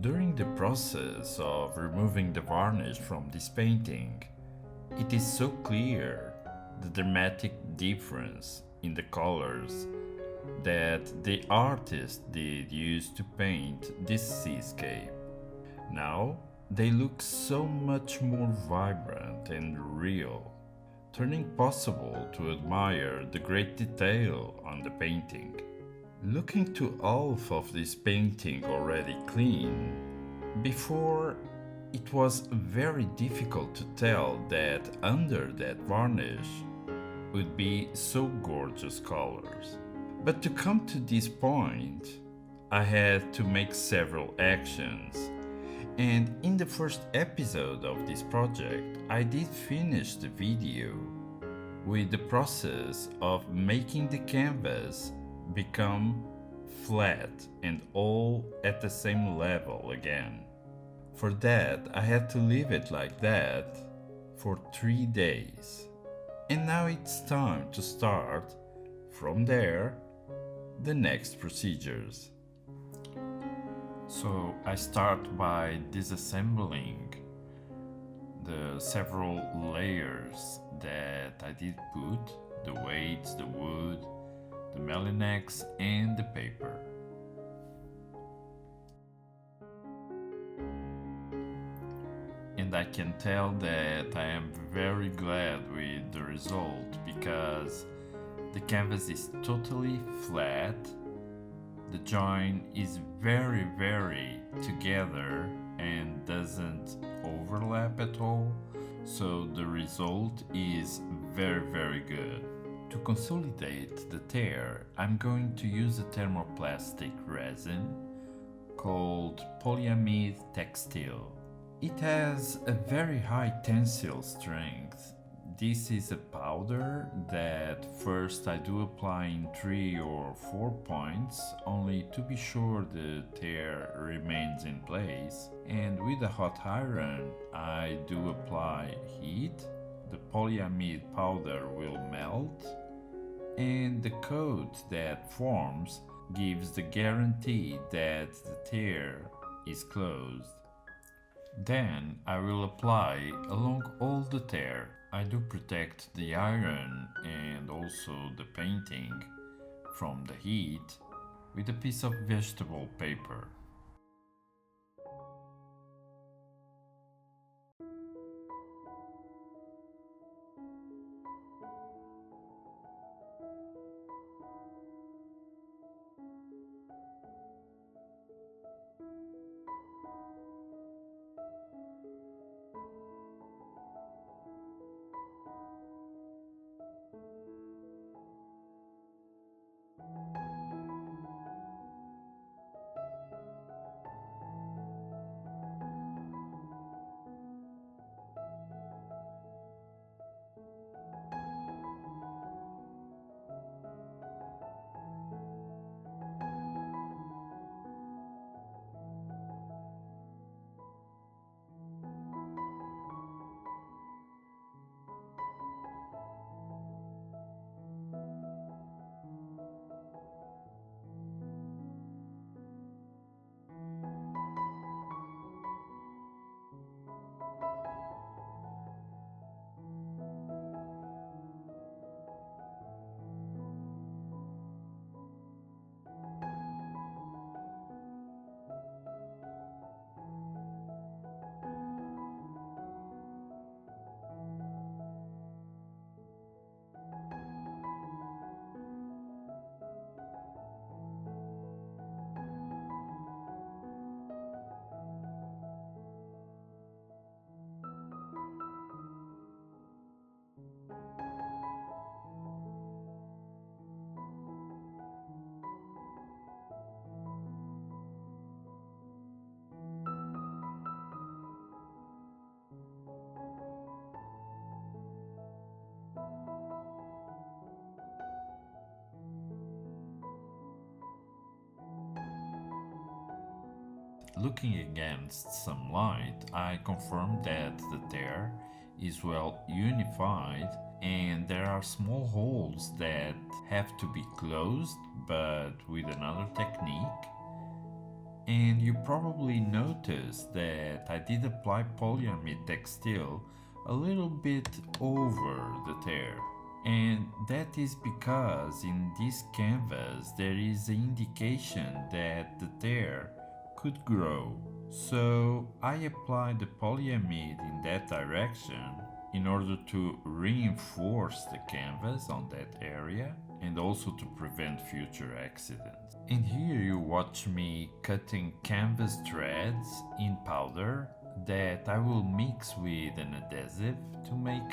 During the process of removing the varnish from this painting, it is so clear the dramatic difference in the colors that the artist did use to paint this seascape. Now they look so much more vibrant and real, turning possible to admire the great detail on the painting. Looking to half of this painting already clean, before it was very difficult to tell that under that varnish would be so gorgeous colors. But to come to this point, I had to make several actions. And in the first episode of this project, I did finish the video with the process of making the canvas become flat and all at the same level again. For that, I had to leave it like that for 3 days. And now it's time to start from there the next procedures. So I start by disassembling the several layers that I did put, the weights, the wood, the Melinex and the paper. And I can tell that I am very glad with the result because the canvas is totally flat, the join is very together and doesn't overlap at all, so the result is very good. To consolidate the tear, I'm going to use a thermoplastic resin called polyamide textile. It has a very high tensile strength. This is a powder that first I do apply in 3 or 4 points, only to be sure the tear remains in place. And with a hot iron, I do apply heat. The polyamide powder will melt, and the coat that forms gives the guarantee that the tear is closed. Then I will apply along all the tear. I do protect the iron and also the painting from the heat with a piece of vegetable paper. Looking against some light, I confirm that the tear is well unified and there are small holes that have to be closed, but with another technique. And you probably noticed that I did apply polyamide textile a little bit over the tear. And that is because in this canvas there is an indication that the tear could grow. So I applied the polyamide in that direction in order to reinforce the canvas on that area and also to prevent future accidents. And here you watch me cutting canvas threads in powder that I will mix with an adhesive to make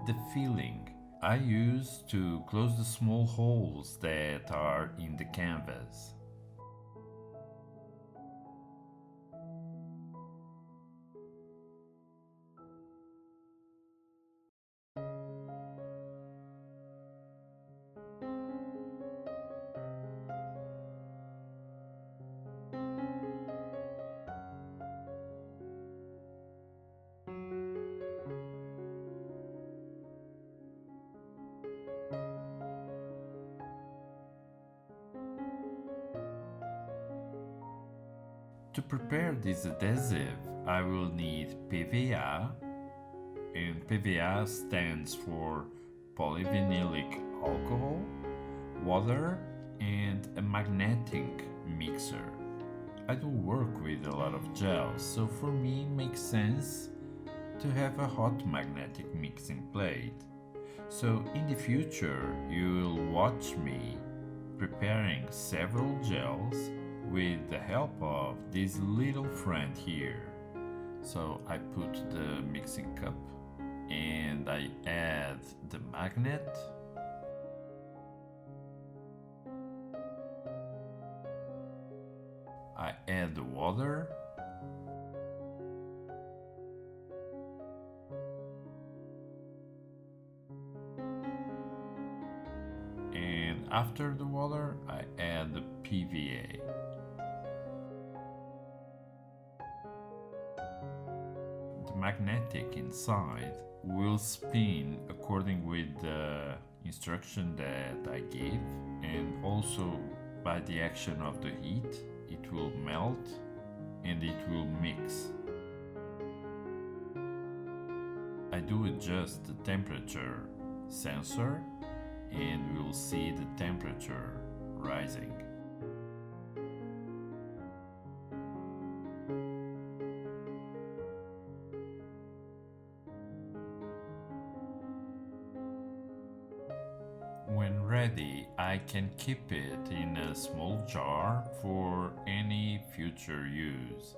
the filling I use to close the small holes that are in the canvas. To prepare this adhesive, I will need PVA, and PVA stands for polyvinylic alcohol, water, and a magnetic mixer. I do work with a lot of gels, so for me it makes sense to have a hot magnetic mixing plate. So in the future you will watch me preparing several gels with the help of this little friend here. So I put the mixing cup and I add the magnet. I add the water. And after the water, I add the PVA. The magnetic inside will spin according with the instruction that I give, and also by the action of the heat it will melt and it will mix. I do adjust the temperature sensor and we'll see the temperature rising. When ready, I can keep it in a small jar for any future use.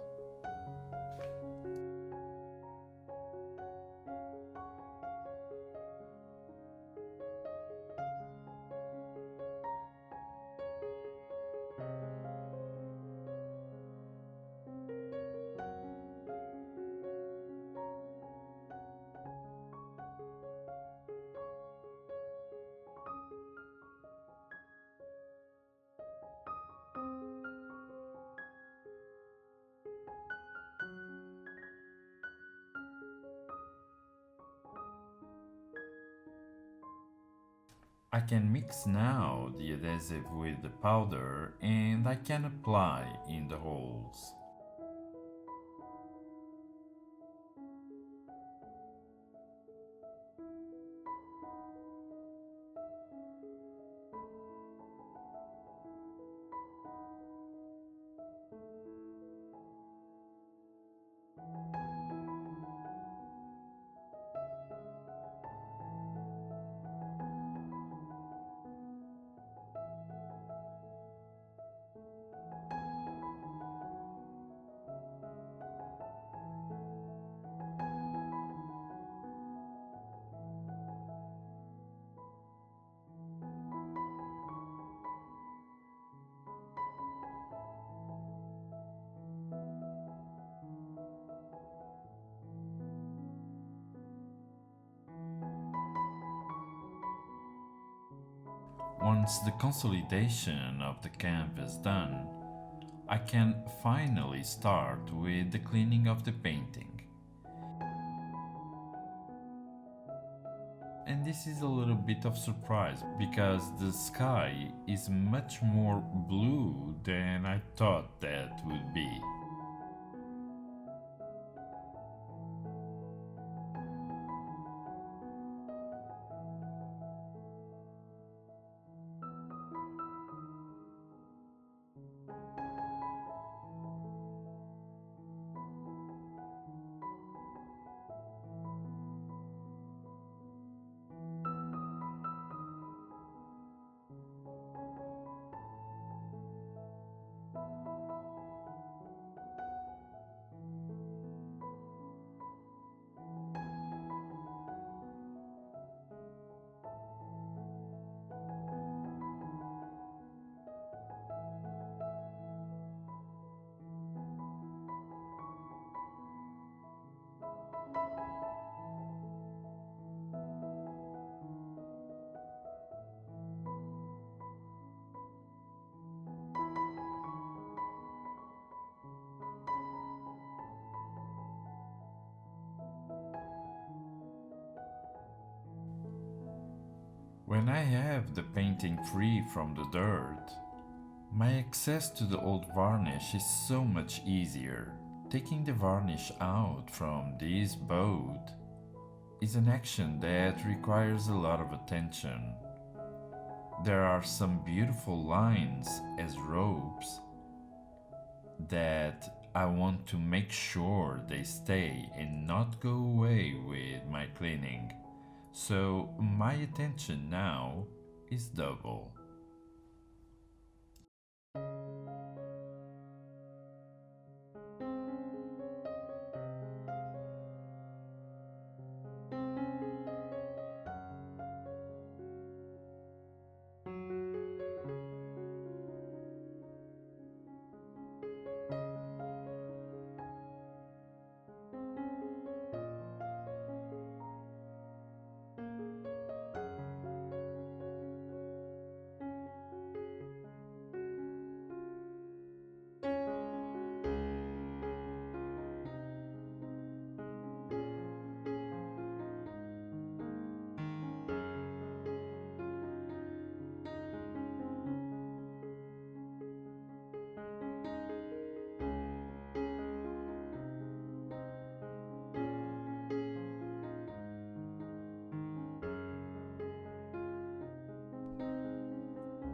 I can mix now the adhesive with the powder and I can apply in the holes. Once the consolidation of the canvas done, I can finally start with the cleaning of the painting. And this is a little bit of surprise because the sky is much more blue than I thought that would be. When I have the painting free from the dirt, my access to the old varnish is so much easier. Taking the varnish out from this boat is an action that requires a lot of attention. There are some beautiful lines as ropes that I want to make sure they stay and not go away with my cleaning. So my attention now is double.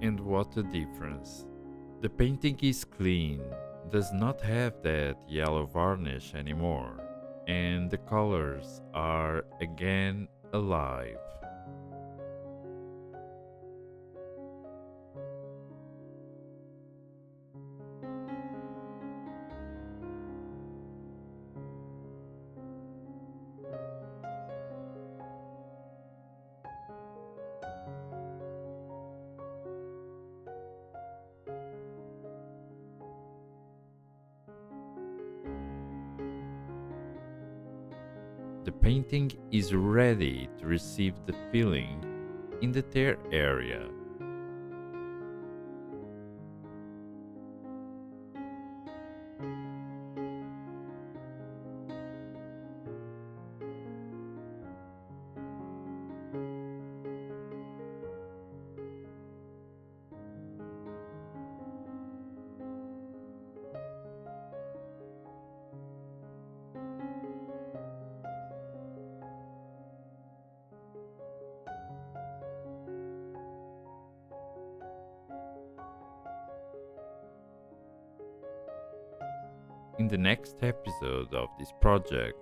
And what a difference! The painting is clean, does not have that yellow varnish anymore, and the colors are again alive. The painting is ready to receive the filling in the tear area. In the next episode of this project,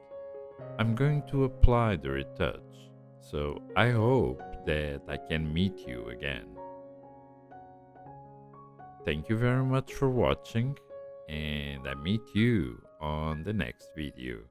I'm going to apply the retouch, so I hope that I can meet you again. Thank you very much for watching, and I meet you on the next video.